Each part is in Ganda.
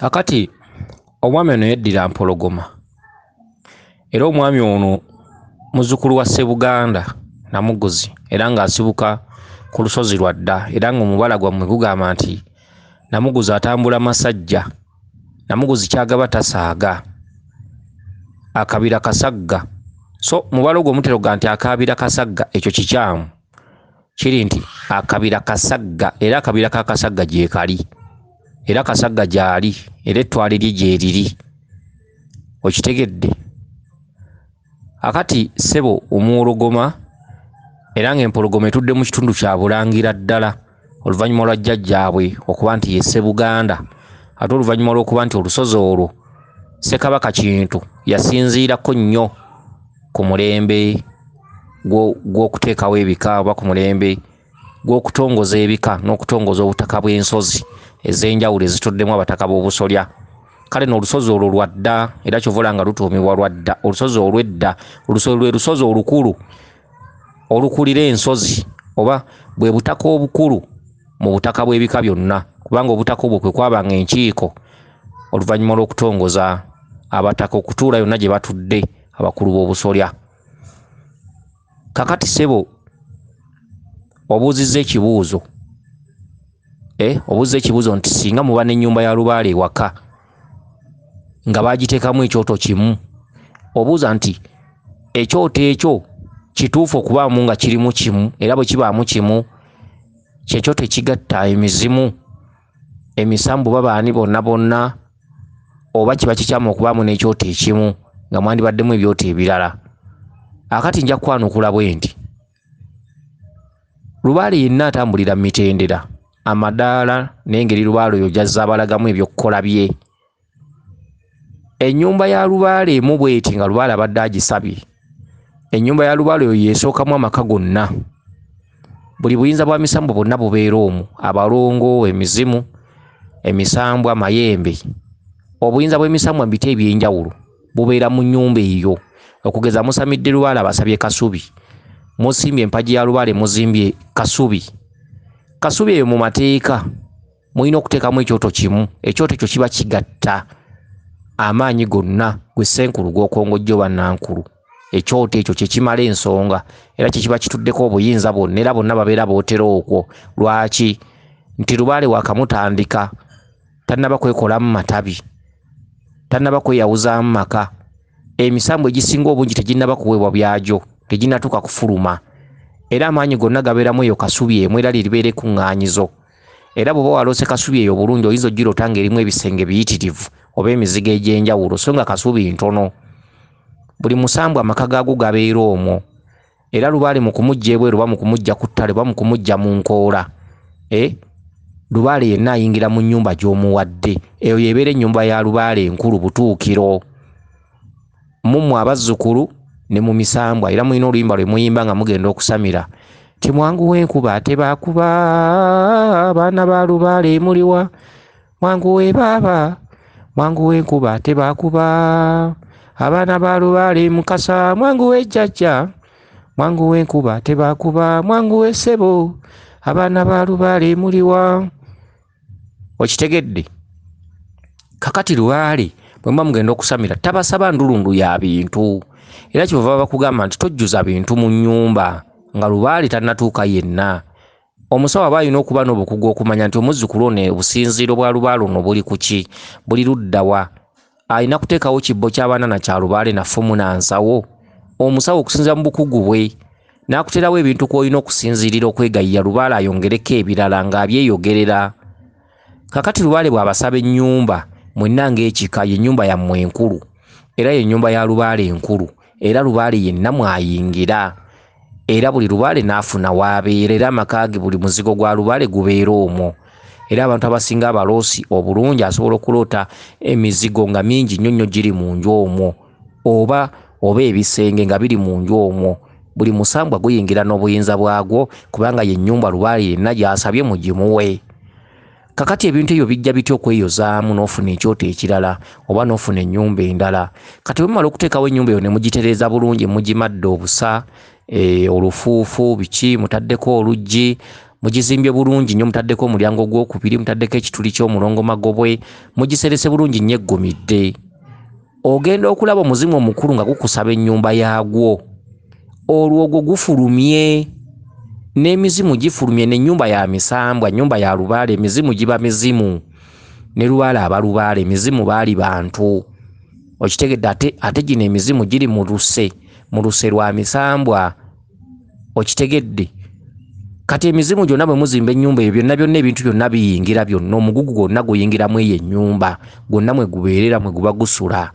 Akati omwami ono yeddira mpologoma era omwami ono muzzukulu wa Ssebuganda Namuguzi era ng'asibuka ku lusozi lwa dda era ng'omubala gwammwe gugamba nti Namuguzi atambula masajja, Namuguzi kyagaba tasaaga, akabira kasagga. So mubala ogwo muteroga nti akabira kasagga, ekyo kikyamu kiri nti akabira kasagga, era akabira ka kasagga gye kali era kasagga gyali era ettwale lye gye liri. Okitegedde? Akati ssebo omuwologoma era ng'empologoma etudde mu kitundu kya Bulangira ddala oluvannyuma lwa jjajjaabwe okuba nti ye Ssebuganda, ate oluvannyuma lw'okuba nti olusozi olwo Ssekabaka Kintu yasinziirako nnyo ku mulembe gw'okuteekawo ebika oba ku mulembe gw'okutongoza ebika n'okutongoza obutaka bw'ensozi ez'enjawulo ezituddemu abataka b'obusolya. Kale n'olusozi olwo lwa dda era kyovula nga lutuumibwa lwa dda. Olusozi olw'edda lwe lusozi olukulu olukulira ensozi oba bwe butaka obukulu mu butaka bw'ebika byonna, kubanga obutaka obwo kwe kwabanga enkiiko oluvannyuma lw'okutongoza abataka okutuula yonna gye batudde abakulu b'obusolya. Kakati ssebo obuuzizza ekibuuzo obuuzizza ekibuuzo nti singa muba n'ennyumba ya lubaale ewaka nga baagiteekamu ekyoto kimu, obuuza nti ekyoto ekyo kituufu okubaamu nga kirimu kimu, era bwe kibaamu kimu kyekyoto ekigatta emizimu, emisambu babaani bonna bonna, oba kiba kikyamu okubaamu n'ekyoto ekimu nga mwandibaddemu ebyoto ebirala. Akati nja kwanukula bwe nti lubaale yenna atambulira mu mitendera, amadaala n'engeri lubaale oyo gy'azza abalagamu ebyokukola bye. Ennyumba ya lubaale emu bw'eti nga lubaale abadde agisabye, ennyumba ya lubaale oyo yeesookamu amaka gonna. Buli buyinza bwa misambu bwonna bubeera omwo, abalongo, emizimu, emisambwa, mayembe. Obuyinza bw'emisambwa mu biti eby'enjawulo bubeera mu nnyumba eyo. Okugeza musamidde lubaale abasabye kasubi, musimbye empagi ya lubaale muzimbye kasubi. Kasubi eyo mu mateeka mulina okuteekamu ekyoto kimu. Ekyoto ekyo kiba kigatta amaanyi gonna gwe Ssenkulu gw'okongojja oba Nankulu. Ekyoto ekyo kye kimala ensonga era kye kiba kituddeko obuyinza bwonna era bonna babeera bootera okwo. Lwaki? Nti lubaale waakamutandika tannaba kwekolamu matabi, tannaba kweyawuzaamu maka. Emisambu egisinga obungi teginnaba kuweebwa byagyo, teginnatuuka kufuluma, era amaanyi gonna gabeeramu eyo kasubi emu era liribeera ekkuŋŋaanyizo. Era bw'oba waloose kasubi eyo bulungi oyinza ogirota ng'erimu ebisenge biyitirivu oba emizigo egy'enjawulo so nga kasubi ntono. Buli musambu amaka gaagwo gabeera omwo, era lubaale mu kumujja ebweru oba mu kumujja ku ttale oba mu kumujja mu nkoola, lubaale yenna ayingira mu nnyumba gy'omuwadde. Eyo yebeera ennyumba ya lubaale enkulu butuukiro. Mummwe abazzukulu ne mu misambwa era mulina oluyimba lwe muyimba nga mugenda okusamira ti mwanguwe enkuba tebaakuba abaana ba lubaale muliwa, mwanguwe baaba, mwanguwe enkuba tebaakuba abaana ba lubaale mukasa, mwanguwe jjajja, mwanguwe enkuba tebaakuba, mwanguwe ssebo, abaana ba lubaale muliwa. Okitegedde? Kakati lubaale bwe muba mugenda okusamira tabasaba ndulundu ya bintu, era kyova bakugamba nti tojjuza bintu mu nnyumba nga lubaale tannatuuka yenna. Omusawo aba alina okuba n'obukugu okumanya nti omuzzukulu ono obusinziiro bwa lubaale ono buli ku ki, buli ludda wa. Alina kuteekawo kibbo ky'abaana kya lubaale na ffumu na nsawo. Omusawo okusinziira mu bukugu bwe n'akuterawo ebintu kw'olina okusinziirira okwegayirira lubaale ayongereko ebirala ng'abyeyogerera. Kakati lubaale bw'abasaba ennyumba mwenna ng'ekika ye ennyumba yammwe enkulu era ye ennyumba ya lubaale enkulu era lubaale yenna mwayingira era buli lubaale n'afuna w'abeera era amaka ge buli muzigo gwa lubaale gubeera omwo. Era abantu abasinga abaloosi obulungi asobola okuloota emizigo nga mingi nnyo nnyo giri mu nju omwo oba ebisenge nga biri mu nju omwo. Buli musambwa guyingira n'obuyinza bwagwo kubanga ye ennyumba lubaale yenna gy'asabye mugimuwe. Kakati ebintu ebyo bijja bitya okweyozaamu n'ofuna ekyoto ekirala oba n'ofuna ennyumba endala? Kati bwe mumala okuteekawo ennyumba eyo ne mugitereeza bulungi, mugimadde obusa, olufuufu, biki, mutaddeko oluggi, mugizimbye bulungi nnyo, mutaddeko omulyango gw'okubiri, mutaddeko ekituli ky'omulongo magobwe, mugiserese bulungi nnyo eggumidde. Ogenda okulaba omuzimu omukulu nga gukusaba ennyumba yaagwo, olwo ogwo gufulumye, n'emizimu gifulumye, n'ennyumba ya misambwa, nnyumba ya lubaale, emizimu giba mizimu, ne lubaale aba lubaale, emizimu baali bantu. Okitegedde? Ate gino emizimu giri mu luse lwa misambwa. Okitegedde? Kati emizimu gyonna bwe muzimba ennyumba eyo byonna ebintu byonna biyingira, byonna omugugu gwonna guyingiramu eyo ennyumba, gwonna mwe gubeerera, mwe guba gusula.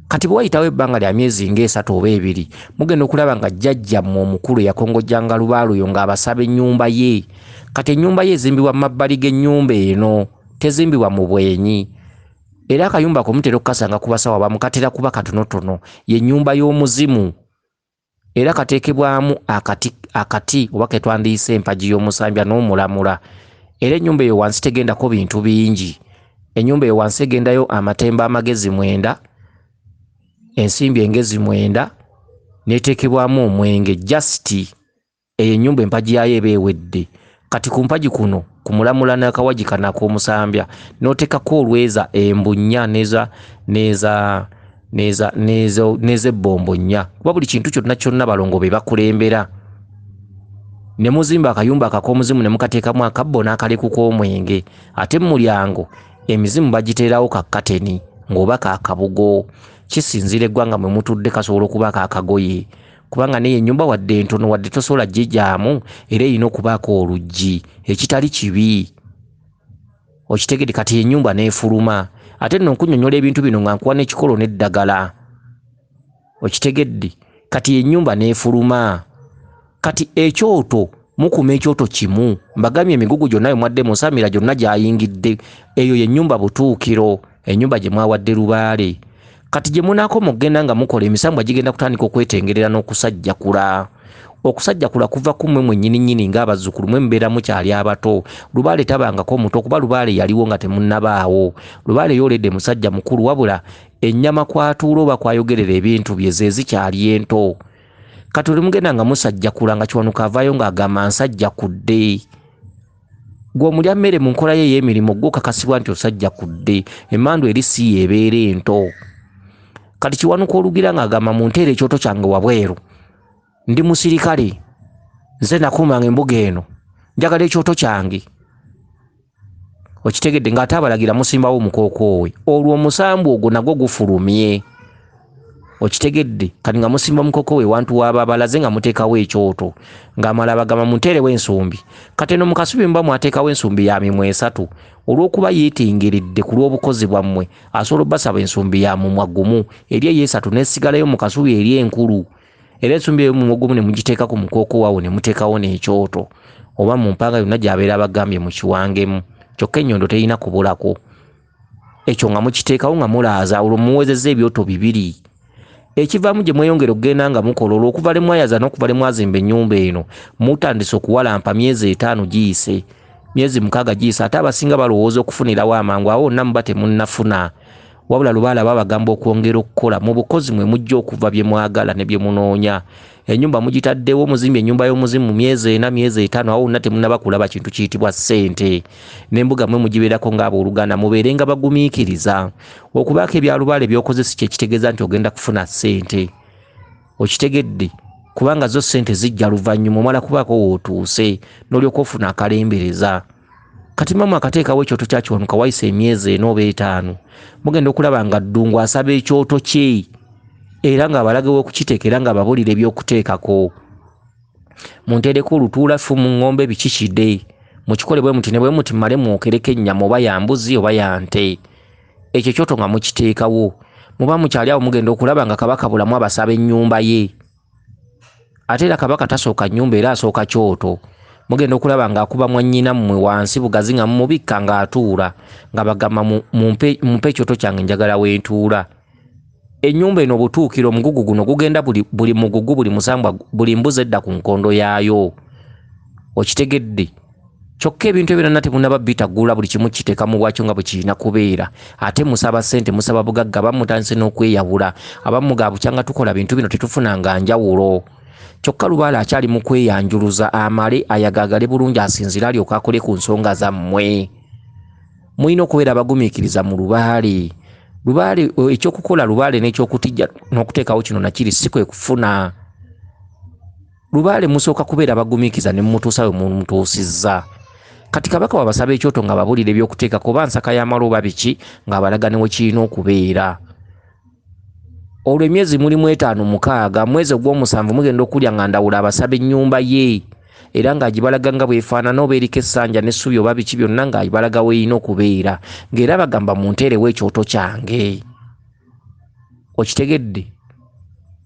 Kati bwe wayitawo ebbanga lya myezi nga 3 oba 2, mugenda okulaba nga jjajjammwe omukulu yakongojjanga lubaale oyo ng'abasaba ennyumba ye. Kati ennyumba ye ezimbibwa mu mabbali g'ennyumba eno, tezimbibwa mu bwenyi. Era akayumba ako mutera okukasanga ku basawo bamukatera kuba katonotono, ye ennyumba y'omuzimu. Era kateekebwamu akati oba ke twandiyise empagi y'omusambya n'omulamula. Era ennyumba eyo wansi tegendako bintu bingi. Ennyumba eyo wansi egendayo amatemba amagezi 9, ensimbi engezi 9, neteekebwamu omwenge. Jasiti eyo ennyumba empagi yayo eba ewedde. Kati ku mpagi kuno ku mulamula n'akawagi kana ak'omusambya n'oteekako olweza embunya n'ezebbombo nnya, kuba buli kintu kyonna balongo be bakulembera. Ne muzimba akayumba ak'omuzimu ne mukateekamu akabbo n'akaleku k'omwenge. Ate mu mulyango emizimu bagiteerawo kakkateni ng'oba kaakabugo. Kisinzira eggwanga mwe mutudde, kasobola okuba kaakagoye, kubanga neyo ennyumba wadde entono, wadde tosobola gijjaamu, era erina okubaako oluggi ekitali kibi. Okitegedde? Kati ennyumba n'efuluma. Ate nno nkunnyonnyola ebintu bino nga nkuwa n'ekikolo n'eddagala. Okitegedde? Kati ennyumba n'efuluma. Kati ekyoto mukuma ekyoto kimu, mbagambye emigugu gyonna bwe mwadde musamira gyonna gyayingidde. Eyo yennyumba butuukiro, ennyumba gye mwawadde lubaale. Kati gye munaako mugenda nga mukola emisambwa gigenda kutandika okwetengerera n'okusajjakula. Okusajjakula kuva ku mmwe mwennyini ng'abazzukulu, mwe mubeera mukyali abato. Lubaale tabangako muto, kuba lubaale yaliwo nga temunnabaawo. Lubaale yoledde musajja mukulu, wabula ennyama kwatuula oba kwayogerera ebintu bye ze zikyali ento. Kati oli mugenda nga musajjakula nga Kiwanuka avaayo ng'agamba nsajjakudde. Gwe omulya mmere mu nkola ye ey'emirimu gwo kakasibwa nti osajjakudde, emmandu eri si yeebeera ento. Kati Kiwanuka olugira ng'agamba munteera ekyoto kyange wabweru, ndi musirikale, nze nakuumanga embuga eno, njagala ekyoto kyange. Okitegedde? Ng'ate abalagira musimbawo omukookoowe. Olwo omusambu ogwo nagwo gufulumye. Okitegedde? Kati nga musimba mukookoowe wantu waaba balaze nga muteekawo ekyoto, ng'amala bagamba munteerewo ensumbi. Kati eno mu kasubi muba mwateekawo ensumbi ya mimwa 3, olw'okuba yeetengeredde ku lw'obukozi bwammwe asobola obbasaba ensumbi ya mumwa gumu, eri eyo 3 n'esigalayo mu kasubi eri enkulu. Era ensumbi eyo mumwa gumu ne mugiteeka ku mukookoowe awo ne muteekawo n'ekyoto, oba mu mpanga yonna gy'abeera abagambye mu kiwangemu. Kyokka ennyondo terina kubulako. Ekyo nga mukiteekawo nga mulaaza, olwo muwezezza ebyoto 2. Ekivaamu gye mweyongera okugenda nga mukola, olw'okuva le mwayaza n'okuva le mwazimba ennyumba eno, mutandise okuwalampa myezi 5 giyise, myezi 6 giyise. Ate abasinga balowooza okufunirawo amangu, awo wonna muba temunnafuna. Wabula lubaale aba bagamba okwongera okukola mu bukozi mwe mujja okuva bye mwagala ne bye munoonya. Ennyumba mugitaddewo, muzimba ennyumba y'omuzimu myezi 4 myezi 5, awo wonna temunnaba kulaba kintu kiyitibwa ssente. N'embuga mwe mugibeerako ng'abooluganda mubeere nga bagumiikiriza. Okubaako ebya lubaale by'okoze si kye kitegeeza nti ogenda kufuna ssente. Okitegedde? Kubanga zo ssente zijja luvannyuma omala kubaako wootuuse n'olyoka ofuna akalembereza. Kati mamu akateekawo ekyoto kya Kiwanuka wayise emyezi 4 oba 5, mugenda okulaba nga Ddungu asaba ekyoto kye, era ng'abalagawo okukiteekera nga babulira ebyokuteekako. Munteereko olutuula, ffumu, ng'ombe, bikikide. Mukikole bwe muti ne bwe muti mmale mwokereko ennyama oba ya mbuzi oba ya nte. Ekyo ekyoto nga mukiteekawo, muba mukyali awo mugenda okulaba nga Kabaka bulamu abasaba ennyumba ye. Ate era Kabaka tasooka nnyumba, era asooka kyoto. Mugenda okulaba ng'akuba mwannyina mmwe wansi bugazi nga mumubikka ng'atuula, nga bagamba mumpe ekyoto kyange njagala wentuula. Ennyumba eno butuukiro omugugu guno gugenda buli mugugu, buli musambwa, buli mbuzi edda ku nkondo yaayo. Okitegedde? Kyokka ebintu ebirala temunnaba bitagula, buli kimu kiteeka mu bwakyo nga bwe kirina kubeera. Ate musaba ssente, musaba bugagga, abamu mutandise n'okweyawula, abamu ga bukya nga tukola bintu bino tetufunanga njawulo. kyokka lubaale akyali mu kweyanjuluza amale ayagagale bulungi asinzira alyoka akole ku nsonga zammwe. Mulina okubeera abagumiikiriza mu lubaale. Lubaale ekyokukola lubaale n'ekyokutijja n'okuteekawo kino nakiri si kwe kufuna. Lubaale musooka kubeera abagumiikiriza ne mumutuusa we mumutuusizza. Kati kabaka wabasaba ekyoto nga babulira ebyokuteeka kuba nsaka y'amaloba biki nga balaga ne we kirina okubeera. Olwo emyezi mulimu 5-6 mwezi ogw'omusanvu mugenda okulya nga Ndawula abasaba ennyumba ye era ng'agibalaga nga bwefaanana oba eriko essanja n'essubi oba biki byonna ng'agibalaga weerina okubeera ng'era bagamba munteerewo ekyoto kyange. Okitegedde?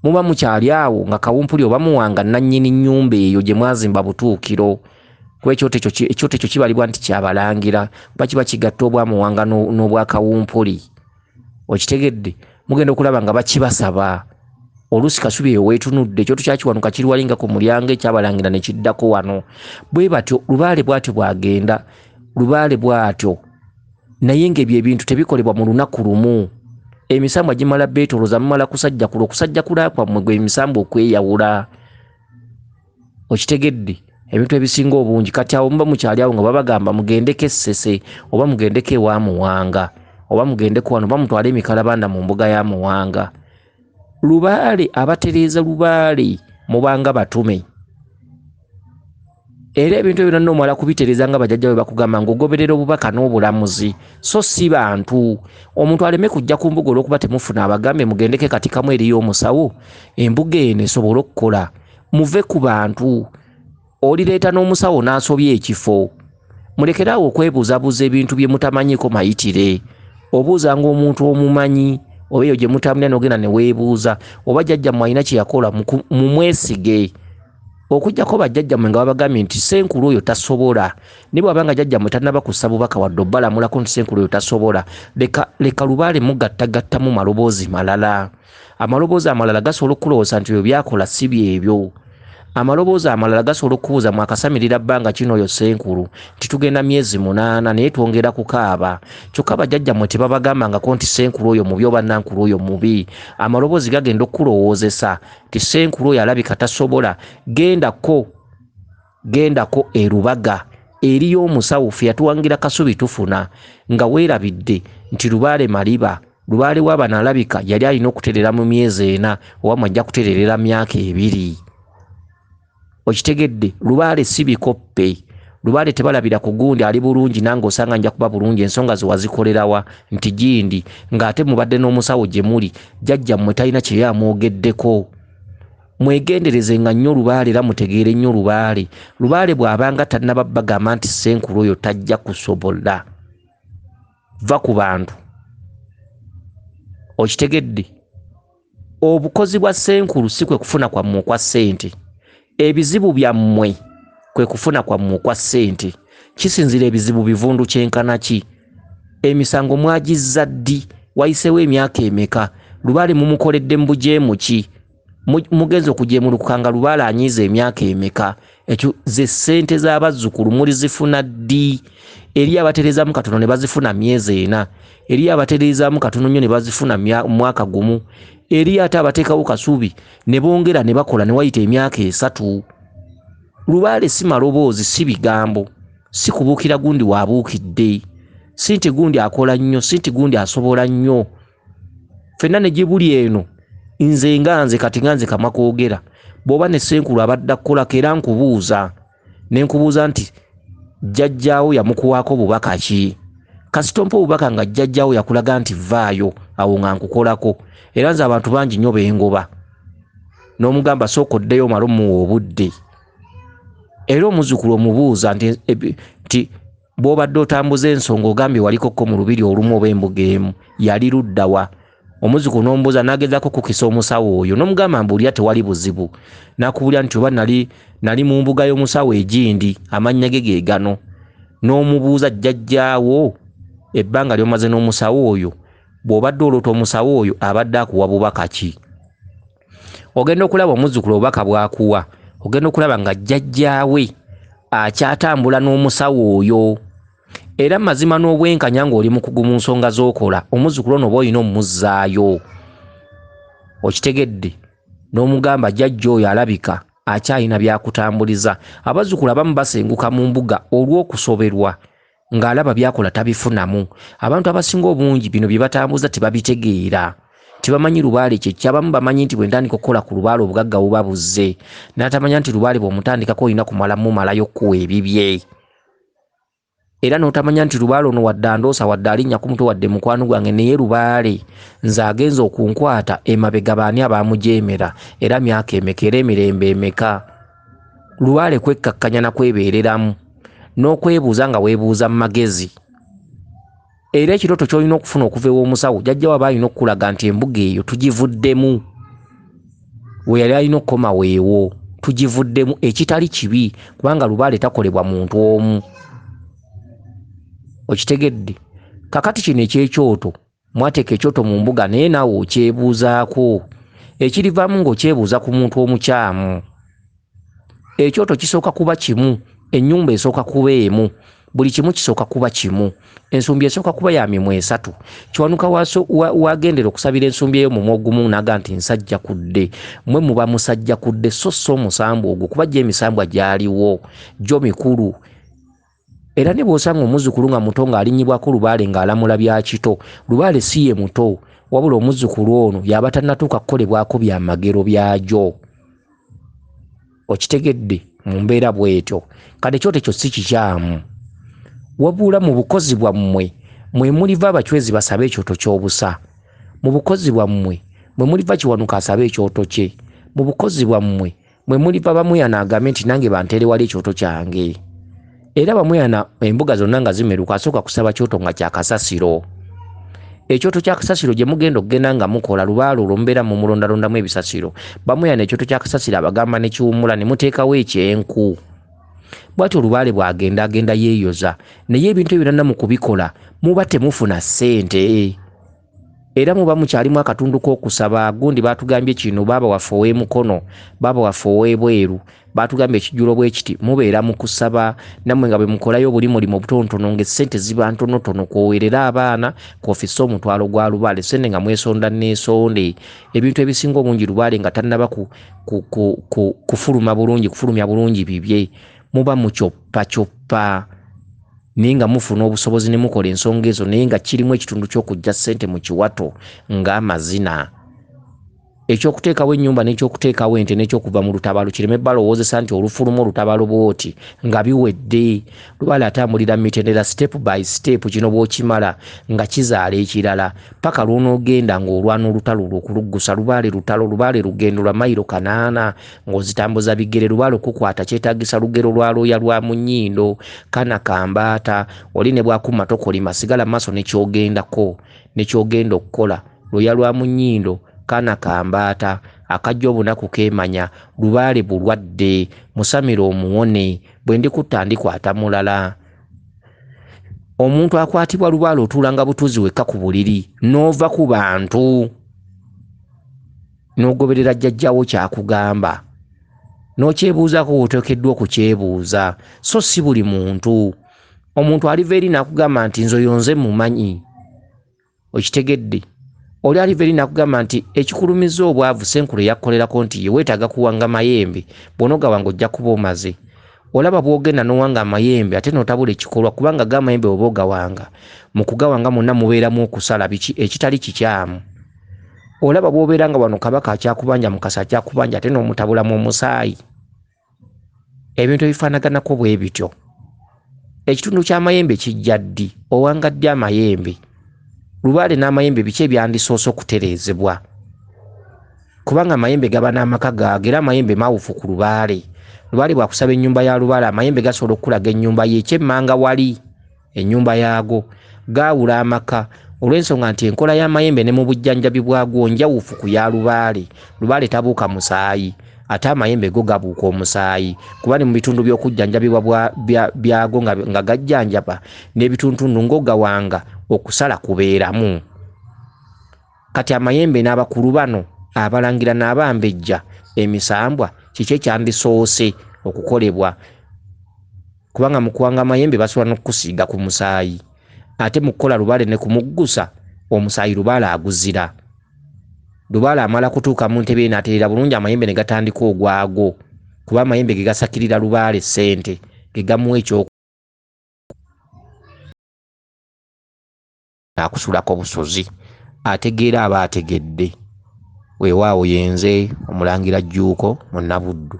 Muba mukyali awo nga kawumpuli oba muwanga nannyini nnyumba eyo gye mwazimba butuukiro. Kuba ekyoto ekyo kibalibwa nti kyabalangira oba kiba kigatta obwamuwanga n'obwa kawumpuli. Okitegedde? Mugenda okulaba nga bakibasaba. Oluusi kasubi eyo weetunudde ekyoto kyakiwanuka kiri wali nga ku mulyango ekyabalangira ne kiddako wano. Bwe batyo lubaale bw'atyo bwagenda. Lubaale bw'atyo naye ng'ebyo ebintu tebikolebwa mu lunaku lumu. Emisambwa gimala beetoloza mumala kusajjakula okusajjakula kwammwe gwe emisambwa okweyawula. Okitegedde? Ebintu ebisinga obungi kati awo muba mukyali awo nga babagamba mugendeko Essese oba mugendeko ewa Muwanga oba mugendeko wano oba mutwale emikalabanda mu mbuga ya Muwanga. Lubaale abatereeza lubaale mubanga batume. Era ebintu ebyo byonna omala kubitereeza nga bajjajja bwe bakugamba ng'ogoberera obubaka n'obulamuzi so si bantu. Omuntu aleme kujja ku mbuga olw'okuba temufuna abagambe mugendeke kati kamu eriyo omusawo embuga eno esobola okukola. Muve ku bantu. Olireeta n'omusawo n'asobya ekifo. Mulekeraawo okwebuuzabuuza ebintu bye mutamanyiiko mayitire. Obuuzanga omuntu omumanyi oba eyo gye mutambulira n'ogenda ne weebuuza oba jjajjammwe alina kye yakola mu mwesige. Okujjako bajjajjammwe nga babagambye nti senkulu oyo tasobola. Ne bw'abanga jjajjammwe tannaba kussa bubaka wadde obbalamulako nti senkulu oyo tasobola. Leka lubaale mugattagattamu maloboozi malala. Amaloboozi amalala gasobola okulowooza nti ebyo byakola si byebyo. Amaloboozi amalala gasobola okubuuza mwakasamirira bbanga kino oyo senkulu nti tugenda myezi 8 naye twongera kukaaba. Kyokka bajjajjammwe tebabagambangako nti senkulu oyo mubi oba nankulu oyo mubi. Amaloboozi gagenda okulowoozesa nti senkulu oyo alabika tasobola. Gendako erubaga eriyo omusawo ffe yatuwangira kasubi tufuna nga weerabidde nti lubaale maliba. Lubaale w'abana alabika yali alina okuterera mu myezi 4 oba mwajja kutererera myaka 2. Okitegedde? Lubaale si bikoppe. Lubaale tebalabira ku gundi ali bulungi nange osanga nja kuba bulungi ensonga ze wazikolerawa nti gindi ng'ate mubadde n'omusawo gye muli jjajjammwe talina kye yamwogeddeko. Mwegendereze nga nnyo lubaale era mutegeere nnyo lubaale. Lubaale bw'abanga tannaba bagamba nti senkulu oyo tajja kusobola. Va ku bantu. Okitegedde? Obukozi bwa senkulu si kwe kufuna kwammwe okwa ssente. Ebizibu byammwe kwe kufuna kwammwe okwa ssente. Kisinzira ebizibu bivundu kyenkana ki? Emisango mwagizza ddi? Wayiseewo emyaka emeka? Lubaale mumukoledde mu bujeemu ki? Mugenze okujeemulukuka nga lubaale anyiiza emyaka emeka? Ekyo ze ssente z'abazzukulu mulizifuna ddi? Eri abatereezaamu katono ne bazifuna myezi 4. Eri abatereezaamu katono nnyo ne bazifuna mwaka gumu. Eri ate abateekawo kasubi ne bongera ne bakola ne wayita emyaka 3. Lubaale si maloboozi si bigambo. Si kubuukira gundi waabuukidde. Si nti gundi akola nnyo, si nti gundi asobola nnyo. Ffenna ne gibuli eno nze kati nga nze kamwa koogera. Bw'oba ne senkulu abadde akkolako era nkubuuza. Ne nkubuuza nti jjajjaawo yamukuwaako bubaka ki? Kasita ompa obubaka nga jjajjaawo yakulaga nti vaayo awo nga nkukolako. Era nze abantu bangi nnyo bengoba. N'omugamba sooka oddeyo omale omuwa obudde. Era omuzzukulu omubuuza nti bw'obadde otambuza ensonga ogambye walikokko mu lubiri olumu oba embuga emu yali luddawa? Omuzzukulu n'omubuuza n'agezaako kukisa omusawo oyo n'omugamba mbuulira tewali buzibu. N'akubulira nti oba nali mu mbuga y'omusawo egindi amannya ge ge gano. N'omubuuza jjajjaawo ebbanga ly'omaze n'omusawo oyo bw'obadde oloota omusawo oyo abadde akuwa bubaka ki? Ogenda okulaba omuzzukulu obubaka bw'akuwa. Ogenda okulaba nga jjajjaawe akyatambula n'omusawo oyo. Era mazima n'obwenkanya ng'oli mukugu mu nsonga z'okola omuzzukulu ono oba olina omumuzzaayo. Okitegedde? N'omugamba jjajja oyo alabika akyalina byakutambuliza. Abazzukulu abamu basenguka mu mbuga olw'okusoberwa ng'alaba byakola tabifunamu. Abantu abasinga obungi bino bye batambuza tebabitegeera, tebamanyi lubaale kye kyabamu. Bamanyi nti bwe ntandika okukola ku lubaale obugagga buba buzze, n'atamanya nti lubaale bw'omutandikako olina kumalamu malayo kuwa ebibye, era n'otamanya nti lubaale ono wadde andoosa wadde alinnya ku mutwe wadde mukwano gwange, naye lubaale nze agenza okunkwata emabega baani abaamujeemera, era myaka emeka era emirembe emeka. Lubaale kwekkakkanya na kwebeereramu n'okwebuuza nga weebuuza mu magezi. Era ekirooto ky'olina okufuna okuva ew'omusawo, jjajja waba alina okukulaga nti embuga eyo tugivuddemu, we yali alina okukoma weewo tugivuddemu, ekitali kibi, kubanga lubaale takolebwa muntu omu. Okitegedde? Kakati kino ekyekyoto, mwateeka ekyoto mu mbuga naye naawe okyebuuzaako, ekirivaamu ng'okyebuuza ku muntu omukyamu. Ekyoto kisooka kuba kimu, ennyumba esooka kuba emu, buli kimu kisooka kuba kimu. Ensumbi esooka kuba ya mimwe 3. Kiwanuka wagendera okusabira ensumbi eyo mumwa ogumu naga nti nsajja kudde. Mwe muba musajja kudde so omusambu ogwo, kuba gye emisambwa gyaliwo gyo mikulu. Era ne bw'osanga omuzzukulu nga muto ng'alinnyibwako lubaale ng'alamula bya kito, lubaale si ye muto, wabula omuzzukulu ono yaba tannatuuka kukolebwako byamagero byagyo. Okitegedde? Mu mbeera bw'etyo kati ekyoto ekyo si kikyamu, wabula mu bukozi bwammwe mwe muliva abachwezi basabe ekyoto ky'obusa. Mu bukozi bwammwe mwe muliva Kiwanuka asabe ekyoto kye. Mu bukozi bwammwe mwe muliva Bamuyana agambe nti nange bantere wali ekyoto kyange. Era Bamuyana embuga zonna nga zimeruka asooka kusaba kyoto nga kya kasasiro. Ekyoto kya kasasiro gye mugenda okugenda nga mukola lubaale olwo mubeera mu mulondalondamu ebisasiro. Bamuyana ekyoto kya kasasiro abagamba ne kiwummula ne muteekawo ekyenku. Bw'atyo olubaale bw'agenda agenda yeeyoza, naye ebintu ebirala mu kubikola muba temufuna ssente. Era muba mukyalimu akatundu k'okusaba. Gundi baatugambye kino, baaba waffe ow'emukono, baaba waffe ow'ebweru, baatugambye ekijjulo bwe kiti, mubeera mu kusaba nammwe nga bwe mukolayo buli mulimu obutonotono ng'essente ziba ntonotono, kwowerera abaana, kw'ofisse omutwalo gwa lubaale, ssente nga mwesonda neesonde, ebintu ebisinga obungi lubaale nga tannaba kufulumya bulungi bibye, muba mukyoppa naye nga mufuna obusobozi ne mukola ensonga ezo, naye nga kirimu ekitundu ky'okujja ssente mu kiwato ng'amazina. Ekyokuteekawo ennyumba n'ekyokuteekawo ente n'ekyokuva mu lutabalo kireme balowoozesa nti olufuluma olutabaalo bw'oti nga biwedde. Lubaale atambulira mu mitendera step by step, kino bw'okimala nga kizaala ekirala paka lw'onoogenda ng'olwana olutalo lw'okuluggusa. Lubaale lutalo, lubaale lugendo lwa mayiro 8 ng'ozitambuza bigere. Lubaale okukwata kyetaagisa lugero lwa looya lwa mu nnyindo, kana kambaata, oli ne bw'akuma tokolima, sigala maaso nekyogendako nekyogenda okukola. Looya lwa mu nnyindo, kana kambaata, akajja obunaku keemanya, lubaale bulwadde, musamira omuwone, bwe ndikutta ndikwata mulala. Omuntu akwatibwa lubaale otuulanga butuuzi wekka ku buliri, n'ova ku bantu n'ogoberera jjajjawo kyakugamba, n'okyebuuzaako w'oteekeddwa okukyebuuza, so si buli muntu. Omuntu aliva eri n'akugamba nti nze oyo nze mumanyi. Okitegedde? Oli aliva eri n'akugamba nti ekikulumiza obwavu Senkulu yakkolerako nti ye weetaaga kuwanga mayembe, bw'onogawanga ojja kuba omaze. Olaba bw'ogenda n'owanga amayembe ate n'otabula ekikolwa, kubanga g'amayembe oba ogawanga, mu kugawanga mwonna mubeeramu okusala biki ekitali kikyamu. Olaba bw'obeera nga wano Kabaka akyakubanja, Mukasa akyakubanja ate n'omutabulamu omusaayi. Ebintu ebifaanaganako bwe bityo. Ekitundu ky'amayembe kijja ddi? Owangadde amayembe. Lubaale n'amayembe biki ebyandisoose okutereezebwa? Kubanga amayembe gaba n'amaka gaage, era amayembe mawufu ku lubaale. Lubaale bwakusaba ennyumba ya lubaale, amayembe gasobola okulaga ennyumba ye ekyemmanga wali, ennyumba yaago gaawula amaka, olw'ensonga nti enkola y'amayembe ne mu bujjanjabi bwagwo njawufu ku ya lubaale. Lubaale tabuuka musaayi, ate amayembe go gabuuka omusaayi, kuba ne mu bitundu by'okujjanjabibwa byago nga gajjanjaba n'ebituntundu ng'ogawanga okusala kubeeramu. Kati amayembe n'abakulu bano abalangira n'abambejja emisambwa kiki ekyandisoose okukolebwa? Kubanga mu kuwanga amayembe basobola n'okukusiiga ku musaayi, ate mu kukola lubaale ne kumuggusa omusaayi lubaale aguzira. Lubaale amala kutuuka mu ntebe n'atereera bulungi, amayembe ne gatandika ogwago kuba amayembe ge gasakirira Lubaale ssente ge gamuwa ekyo akusulako busozi ategeera aba ategedde. Weewaawo yenze Omulangira Jjuuko Munnabuddu.